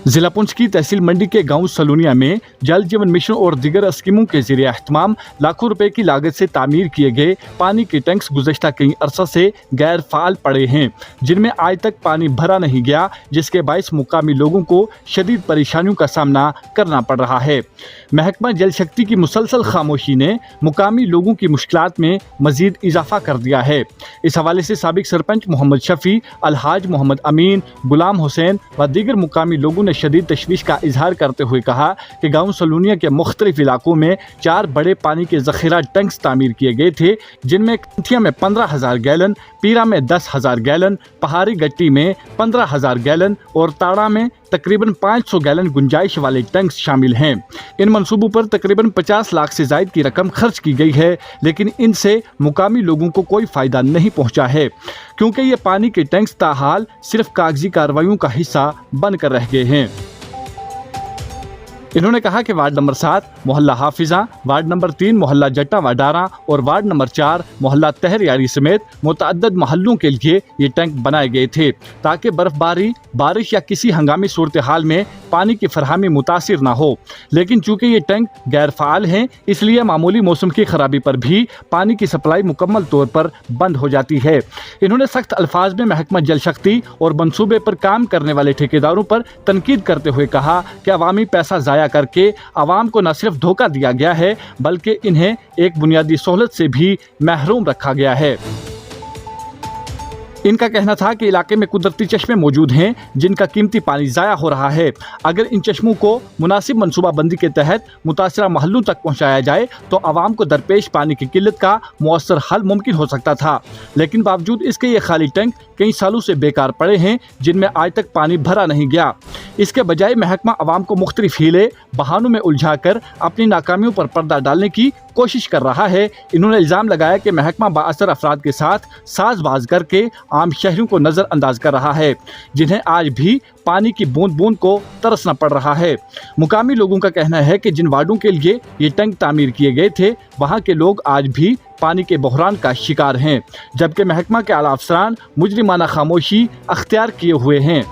जिला पुंछ की तहसील मंडी के गांव सलूनिया में जल जीवन मिशन और दीगर स्कीमों के जरिए एहतमाम लाखों रुपए की लागत से तामीर किए गए पानी के टैंक्स गुज़श्ता कई अरसा से गैर फाल पड़े हैं, जिनमें आज तक पानी भरा नहीं गया, जिसके बायस मुकामी लोगों को शदीद परेशानियों का सामना करना पड़ रहा है। महकमा जल शक्ति की मुसलसल खामोशी ने मुकामी लोगों की मुश्किलात में मजीद इजाफा कर दिया है। इस हवाले से साबिक सरपंच मोहम्मद शफी, अलहाज मोहम्मद अमीन, गुलाम हुसैन व दीगर मुकामी लोगों ने शदीद तशवीश का इजहार करते हुए कहा कि गांव सलूनिया के मुख्तलिफ इलाकों में 4 बड़े पानी के जखीरा टैंक्स तामीर किए गए थे, जिनमें कंथिया में 15,000 गैलन, पीरा में 10,000 गैलन, पहाड़ी गट्टी में 15,000 गैलन और ताड़ा में तकरीबन 500 गैलन गुंजाइश वाले टैंक्स शामिल हैं। इन मंसूबों पर तकरीबन 50 लाख से जायद की रकम खर्च की गई है, लेकिन इनसे मुकामी लोगों को कोई फायदा नहीं पहुंचा है, क्योंकि ये पानी के टैंक्स ताहाल सिर्फ कागजी कार्रवाइयों का हिस्सा बनकर रह गए हैं। इन्होंने कहा कि वार्ड नंबर 7 मोहल्ला हाफिजा, वार्ड नंबर 3 मोहल्ला जट्टा वाडारा और वार्ड नंबर 4 मोहल्ला तहर यारी समेत मुतअद्दिद मोहल्लों के लिए ये टैंक बनाए गए थे, ताकि बर्फबारी, बारिश या किसी हंगामी सूरत हाल में पानी की फरहमी मुतासिर ना हो। लेकिन चूँकि ये टैंक गैर फाल हैं, इसलिए मामूली मौसम की खराबी पर भी पानी की सप्लाई मुकम्मल तौर पर बंद हो जाती है। इन्होंने सख्त अल्फाज में महकमा जल शक्ति और मनसूबे पर काम करने वाले ठेकेदारों पर तनकीद करते हुए कहा कि अवामी पैसा ज़ाया करके आवाम को न सिर्फ धोखा दिया गया है, बल्कि इन्हें एक बुनियादी सहूलत से भी महरूम रखा गया है। इनका कहना था कि इलाके में कुदरती चश्मे मौजूद हैं, जिनका कीमती पानी ज़ाया हो रहा है। अगर इन चश्मों को मुनासिब मनसूबाबंदी के तहत मुतासरा महलों तक पहुँचाया जाए तो आवाम को दरपेश पानी की किल्लत का मौसर हल मुमकिन हो सकता था, लेकिन बावजूद इसके ये खाली टैंक कई सालों से बेकार पड़े हैं, जिनमें आज तक पानी भरा नहीं गया। इसके बजाय महकमा आवाम को मुख्तलिफ हीले बहानों में उलझा कर अपनी नाकामियों पर पर्दा डालने की कोशिश कर रहा है। इन्होंने इल्ज़ाम लगाया कि महकमा बाअसर अफराद के साथ साजबाज करके आम शहरियों को नज़रअंदाज कर रहा है, जिन्हें आज भी पानी की बूंद बूंद को तरसना पड़ रहा है। मुकामी लोगों का कहना है कि जिन वार्डों के लिए ये टैंक तामीर किए गए थे, वहाँ के लोग आज भी पानी के बहरान का शिकार हैं, जबकि महकमा के आला अफसरान मुजरिमाना खामोशी अख्तियार किए हुए हैं।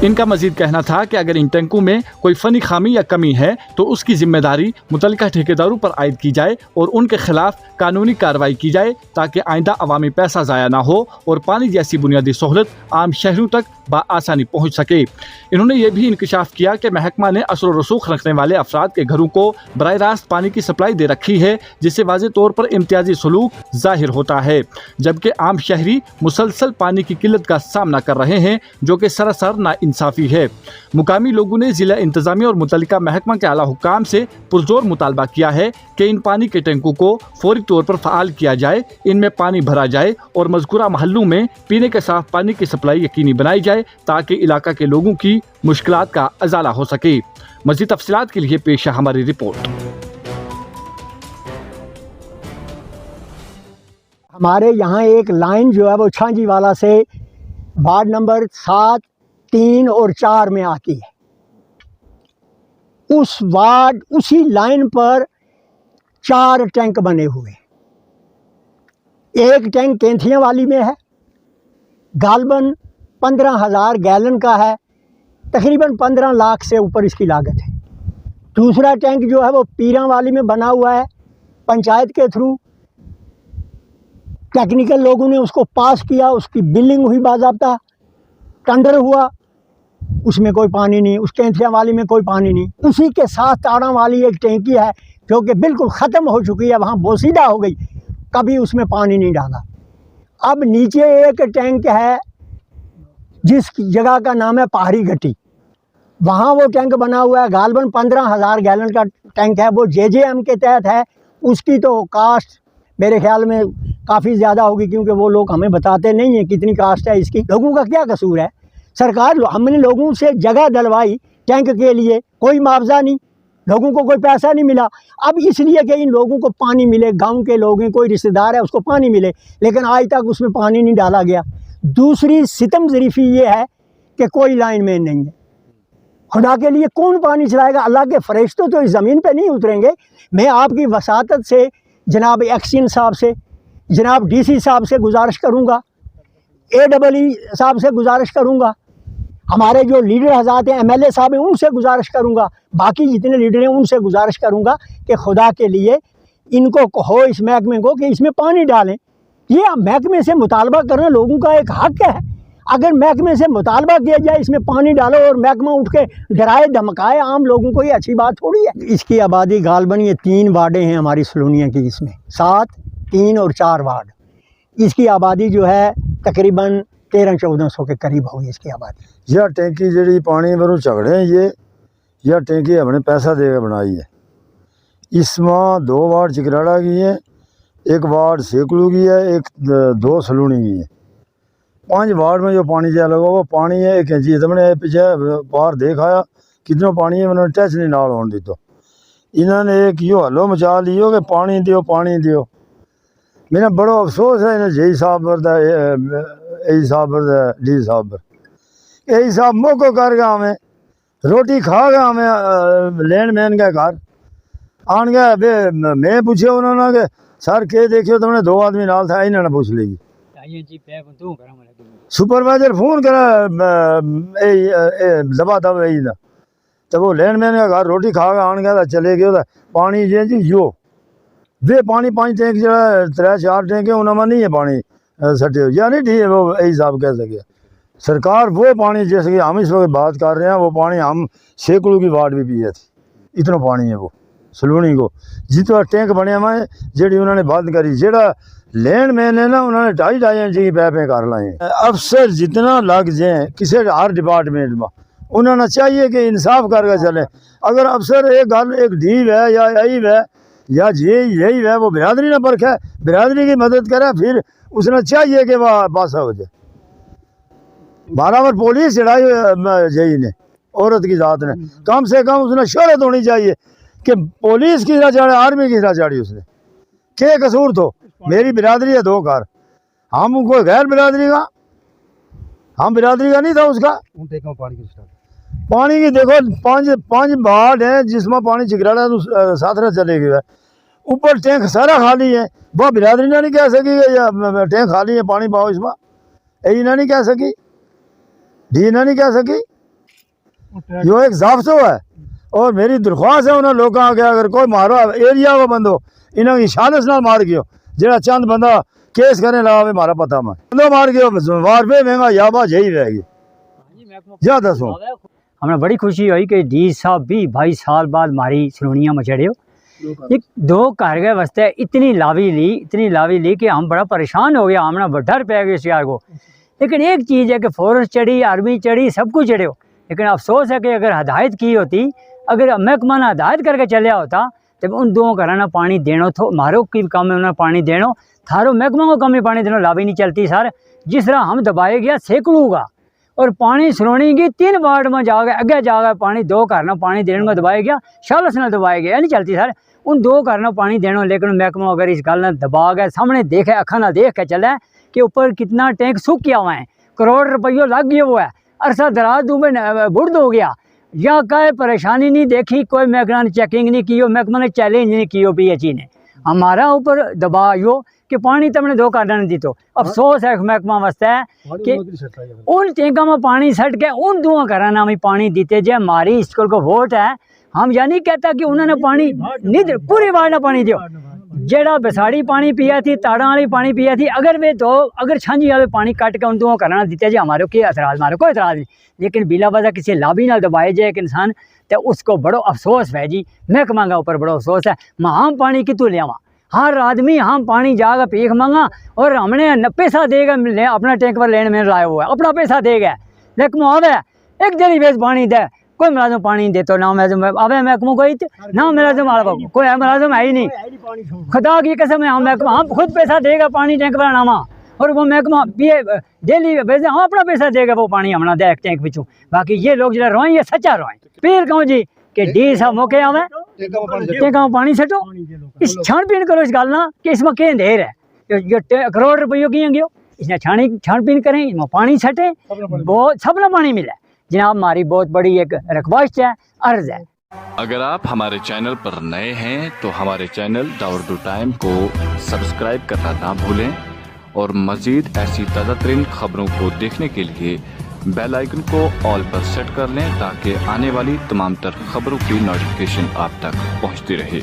इनका मजीद कहना था कि अगर इन टैंकों में कोई फ़नी खामी या कमी है तो उसकी जिम्मेदारी मुतल्लिका ठेकेदारों पर आयद की जाए और उनके खिलाफ कानूनी कार्रवाई की जाए, ताकि आइंदा अवामी पैसा ज़ाया ना हो और पानी जैसी बुनियादी सहूलत आम शहरों तक बआसानी पहुँच सके। इन्होंने ये भी इंकशाफ किया कि महकमा ने असर रसूख रखने वाले अफराद के घरों को बराह रास्त पानी की सप्लाई दे रखी है, जिससे वाज़ेह तौर पर इम्तियाजी सलूक ज़ाहिर होता है, जबकि आम शहरी मुसलसल पानी की किल्लत का सामना कर रहे हैं, जो कि सरासर नाइंसाफ़ी है। मुकामी लोगों ने ज़िला इंतज़ामिया और मुतल्लिका महकमा के आला हुक्काम से पुरजोर मुतालबा किया है कि इन पानी के टैंकों को फौरी तौर पर फ़आल किया जाए, इनमें पानी भरा जाए और मज़कूरा महल्लों में पीने के साफ पानी की सप्लाई यकीनी बनाई जाए, ताकि इलाका के लोगों की मुश्किलात का अजाला हो सके। मज़ीद तफसीलात के लिए पेश है हमारी रिपोर्ट। हमारे यहाँ एक लाइन जो है वो छांजी वाला से वार्ड नंबर 7, 3 और 4 में आती है। उसी लाइन पर 4 टैंक बने हुए। एक टैंक केंथिया वाली में है, गालबन 15,000 गैलन का है, तकरीबन 15 लाख से ऊपर इसकी लागत है। दूसरा टैंक जो है वो पीरा वाली में बना हुआ है, पंचायत के थ्रू टेक्निकल लोगों ने उसको पास किया, उसकी बिल्डिंग हुई, बाज़ाब्ता टेंडर हुआ, उसमें कोई पानी नहीं। उस केंथिया वाली में कोई पानी नहीं। उसी के साथ ताड़ा वाली एक टैंकी है जो कि बिल्कुल ख़त्म हो चुकी है, वहाँ बोसीदा हो गई, कभी उसमें पानी नहीं डाला। अब नीचे एक टैंक है जिस जगह का नाम है पहाड़ी गट्टी, वहाँ वो टैंक बना हुआ है, गालबन 15,000 गैलन का टैंक है, वो JJM के तहत है। उसकी तो कास्ट मेरे ख्याल में काफ़ी ज़्यादा होगी, क्योंकि वो लोग हमें बताते नहीं हैं कितनी कास्ट है इसकी। लोगों का क्या कसूर है? सरकार, हमने लोगों से जगह डलवाई टैंक के लिए, कोई मुआवजा नहीं, लोगों को कोई पैसा नहीं मिला। अब इसलिए कि इन लोगों को पानी मिले, गांव के लोग हैं, कोई रिश्तेदार है उसको पानी मिले, लेकिन आज तक उसमें पानी नहीं डाला गया। दूसरी सितम ज़रीफ़ी ये है कि कोई लाइन मैन नहीं है। खुदा के लिए कौन पानी चलाएगा? अल्लाह के फरिश्ते तो इस ज़मीन पे नहीं उतरेंगे। मैं आपकी वसातत से जनाब एक्सियन साहब से, जनाब DC साहब से गुजारिश करूँगा, AEE साहब से गुजारिश करूँगा, हमारे जो लीडर हज़रात हैं, MLA साहब हैं, उनसे गुजारिश करूँगा, बाकी जितने लीडर हैं उनसे गुजारिश करूँगा कि खुदा के लिए इनको कहो, इस महकमे को, कि इसमें पानी डालें। ये महकमे से मुतालबा करना लोगों का एक हक है। अगर महकमे से मुतालबा किया जाए इसमें पानी डालो और महकमा उठ के डराए धमकाए आम लोगों को, ये अच्छी बात थोड़ी है। इसकी आबादी गालबन ये 3 वार्डें हैं हमारी सलोनिया की, इसमें 7, 3 और 4 वार्ड। इसकी आबादी जो है तकरीबन 1300-1400 के करीब होगी इसकी आबादी। यह टैंकी जी पानी भरो झगड़े हैं, यह टैंकी हमने पैसा देकर बनाई है। इसमें 2 वार्ड चिकराड़ा की है, 1 वार्ड सेकलू की है, 2 सलूनी की है। 5 वार्ड में जो पानी जा लगा वो पानी है 1 इंची हमने पीछे बाहर देखा कितना पानी है, मैंने टच नहीं नाल होने दी। तो इन्होंने एक यो हलो मचा लियो कि पानी दियो पानी दियो। मैंने बड़ो अफसोस है इन्हें जई साहब ए साहब डी साहब यही साहब मौको कर गया, हमें रोटी खा गया, हमें लैंड मैन का घर आन गया। बे मैं पूछे उन्होंने कि सर के देखियो तुमने 2 आदमी नाल था, इन्होंने पूछ लेगी। सुपरवाइजर फोन करा दबा दब यही ना, तो वो लैंड मैन का घर रोटी खा गया आन गया, चले गए। पानी जी यो वे पानी 5 टैंक जो 3-4 टैंक है उन्होंने नहीं है पानी सटे या नहीं ठीक है। वो यही साहब कह सके सरकार वो पानी जैसे कि हम इस वक्त बात कर रहे हैं, वो पानी हम सैकड़ों की वार्ड भी पिए थे, इतना पानी है वो सलूनी को। जितना टैंक बने हुए जी उन्होंने बंद करी, जेड़ा लैंड मैन है ना उन्होंने 2.5 इंच की पैपें कर लाई। अफसर जितना लग जाए किसी हर डिपार्टमेंट में उन्होंने चाहिए कि इंसाफ करके चले। अगर अफसर एक गल एक ढीव है या यही है या यही है, वो बिरादरी ना परखे, बिरादरी की मदद करे, फिर उसने चाहिए कि वह पासा हो जाए। बराबर पुलिस चढ़ाई जई ने औरत की जात ने, कम से कम उसने शोहरत होनी चाहिए कि पुलिस की तरह चढ़े, आर्मी की तरह चढ़ी। उसने क्या कसूर तो? मेरी बिरादरी है 2 घर, हम कोई गैर बिरादरी का, हम बिरादरी का नहीं था उसका। पानी की देखो 5 बाढ़ है जिसमें पानी चिकराड़ा साथ चले गए। ऊपर टैंक सारा खाली है, वह बिरादरी ना नहीं कह सकी या टैंक खाली है पानी पाओ इसमें, यही ना नहीं कह सकी, डी ना नहीं कह सकी। यो एक ज़ाब्तो है और मेरी दरख्वास्त है उन्होंने लोगों आगे, अगर कोई मारो एरिया को बंदो इन्हों की शादस नाल मार गयो, जेड़ा चंद बंदा केस करने लगा मारा पता मैं बंदो मार गयो, वार पे महंगा याबा यही रहेगी। या दसो हमें बड़ी खुशी हुई कि डी साहब भी 22 साल बाद मारी सलोनिया में चढ़े हो। 2 घर के वास्ते इतनी लावी ली कि हम बड़ा परेशान हो गया, हमने डर पै गया इस यार को। लेकिन एक चीज़ है कि फौरस चढ़ी, आर्मी चढ़ी, सब कुछ चढ़े हो, लेकिन अफसोस है कि अगर हदायत की होती, अगर महकमा ने हदायत करके चलिया होता तो उन 2 घर ना पानी देनो थो, मारो की कम है उन्हें पानी देनो, थारो महकमा को कम ही पानी देनो, लावी नहीं चलती सर। जिस तरह हम दबाए गया सैकड़ों का और पानी सलोनी की 3 वार्ड में जाकर अगे जाकर पानी 2 घर ना पानी देने में दबाया गया, शालस ने दबाया गया, नहीं चलती सर। उन 2 घर ना पानी देनो, लेकिन महकमा अगर इस गल ने दबा गया, सामने देखे अखा ना देख के चले कि ऊपर कितना टैंक सूख गया हुआ है, करोड़ रुपये लग गया हुआ है, अरसा दराज में बुढ़ हो गया, या कहे परेशानी नहीं देखी, कोई महकमा ने चेकिंग नहीं की, महकमा ने चैलेंज नहीं की PHE ने, हमारा ऊपर दबा यो कि पानी तमने 2 कार्ड नहीं दी। तो अफसोस है महकमा वास्ते कि उन टैंका में पानी सट के उन 2 घर ना भी पानी दीते। जो हमारी स्कूल को वोट है, हम यह नहीं कहता कि उन्होंने पानी नहीं दे, पूरी वार्ड ने पानी दियो। जेड़ा बेसाड़ी पानी पिया थी, ताड़ा वाली पानी पिया थी, अगर वे 2 अगर छांझी वाले पानी काट के उन 2 करना दीते जी, हमारे कोई एतराज़, हमारे कोई एतराज़ नहीं। लेकिन बिला वजह किसी लाभी ना दबाए जाए एक इंसान, तो उसको बड़ो अफसोस है जी, महकमा के ऊपर बड़ो अफसोस है। हम पानी कितों लियावा, हर आदमी हम पानी जाकर भीख मांगा और हमने पैसा देगा अपना टैंक पर लेने में लाया हुआ है, अपना पैसा देगा, लेकिन आवे एक जरी वेज पानी दे, कोई मुलाजम पानी दे तो ना मुलाजम आवे महकमों को ना मुलाजम आवा, कोई मुलाजम है ही नहीं। खुदा की कसम है, हम खुद पैसा देगा पानी टैंक पर नामा, और वो महकमा पिए डेली भेजे, हम अपना पैसा देगा वो पानी हमने दे टैंक पिछू। बाकी ये लोग जो रोएं ये सच्चा रोएं। फिर कहूँ जी कि डी साहब मौके आवे टैंका में पानी सटो, इस छानबीन करो इस गल ना कि इसमें क्या देर है, जो करोड़ रुपये की गयो, इसने छानबीन करें, इसमें पानी सटे, बहुत सबने पानी मिले। जनाब हमारी बहुत बड़ी एक रिक्वेस्ट है, अर्ज है। अगर आप हमारे चैनल पर नए हैं तो हमारे चैनल दाउरदू टाइम को सब्सक्राइब करना ना भूलें और मज़ीद ऐसी ताज़ा तरीन खबरों को देखने के लिए बेल आइकन को ऑल पर सेट कर लें ताकि आने वाली तमाम तर खबरों की नोटिफिकेशन आप तक पहुंचती रहे।